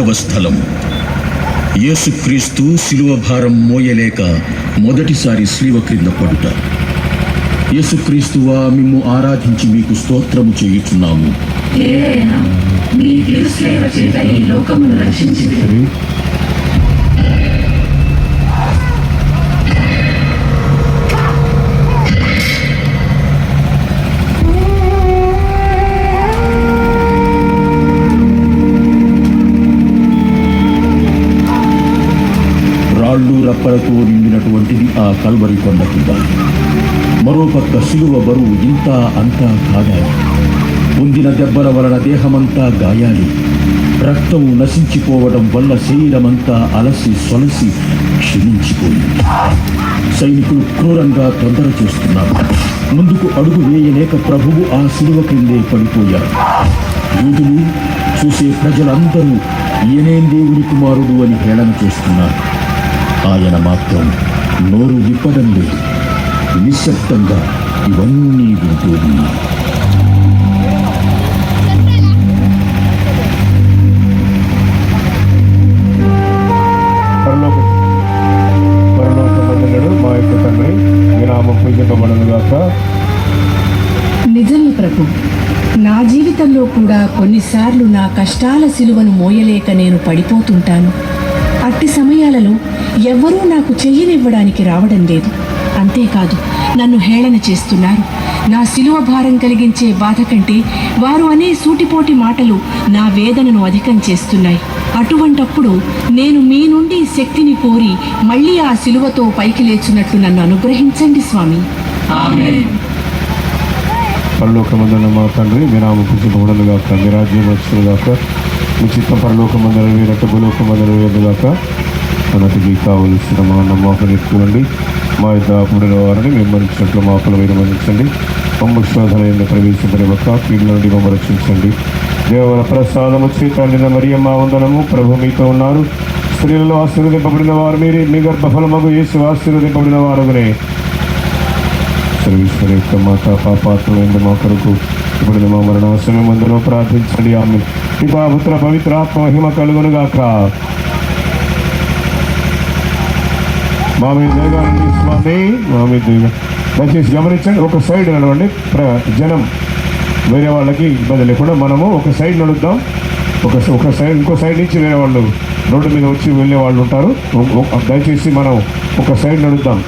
4వ స్థలం. యేసుక్రీస్తు శిలువ భారం మోయలేక మొదటిసారి శిలువ క్రింద పడుట. యేసుక్రీస్తువా, మిమ్ము ఆరాధించి మీకు స్తోత్రము చేయుచున్నాము. రాళ్ళు రప్పలతో నిండినటువంటిది ఆ కల్వరి కొండ కింద. మరోపక్క శిలువ బరువు ఇంత అంతా కాగాలి. పొందిన దెబ్బల వలన దేహమంతా గాయాలి. రక్తం నశించిపోవడం వల్ల శరీరమంతా అలసి సొలసి క్షీణించిపోయింది. సైనికులు క్రూరంగా తొందర చేస్తున్నారు. ముందుకు అడుగు వేయలేక ప్రభువు ఆ శిలువ క్రిందే పడిపోయారు. యూదులు, చూసే ప్రజలందరూ ఈయనే దేవుని కుమారుడు అని హేళన చేస్తున్నారు. ఆయన మాత్రం నోరు విప్పడం లేదు. నిశ్శబ్దంగా ఇవన్నీ వింటూ ఉన్నారు. మా యొక్క తండ్రి, మీ నామం పూజింపబడునుగాక. నిజమే ప్రభు, నా జీవితంలో కూడా కొన్నిసార్లు నా కష్టాల సిలువను మోయలేక నేను పడిపోతుంటాను. అట్టి సమయాలలో ఎవ్వరూ నాకు చెయ్యనివ్వడానికి రావడం లేదు. అంతేకాదు, నన్ను హేళన చేస్తున్నారు. నా సిలువ భారం కలిగించే బాధ కంటే వారు అనే సూటిపోటి మాటలు నా వేదనను అధికం చేస్తున్నాయి. అటువంటప్పుడు నేను మీ నుండి శక్తిని కోరి మళ్ళీ ఆ సిలువతో పైకి లేచున్నట్లు నన్ను అనుగ్రహించండి స్వామి. ఆమేన్. పరలోకమందున్న మా తండ్రి, మీ నామం పూజింపబడునుగాక. మీ రాజ్యం వచ్చునుగాక. మీ చిత్తం పరలోకమందున నెరవేరినట్టు భూలోకమందున నెరవేరునుగాక. అన్నటికి కావలసిన మా నమ్మకం ఎక్కువండి. మా యొక్క అప్పుడున్న వారిని వెంబడించినట్లు మా అప్పుల మీద మన్నించండి. మమ్మ శోధన ఎందు ప్రవేశపడవక కీళ్ళ నుండి మమ్మ రక్షించండి. దేవర ప్రసాదము చేత మరియమ్మ వందనము. ప్రభు మీతో ఉన్నారు. స్త్రీలలో ఆశీర్వదింపబడిన వారు మీరే. మీ గర్భఫలమగు యేసు ఆశీర్వదింపబడిన వారునే. సర్వేశ్వర యొక్క మాత పాపాత్రులైన మా కొరకు ఇప్పుడు మా మరణ సమయమందులో ప్రార్థించండి. ఆమె పితా పుత్ర పవిత్ర ఆత్మ మహిమ కలుగునుగాక. మా మీద దయగానండి స్వామి, మా మీద దయచేసి గమనించండి. ఒక సైడ్ నడవండి. జనం వేరే వాళ్ళకి ఇబ్బంది లేకుండా మనము ఒక సైడ్ నడుద్దాం. ఒక సైడ్, ఇంకో సైడ్ నుంచి వేరే వాళ్ళు రోడ్డు మీద వచ్చి వెళ్ళే వాళ్ళు ఉంటారు. దయచేసి మనం ఒక సైడ్ నడుద్దాం.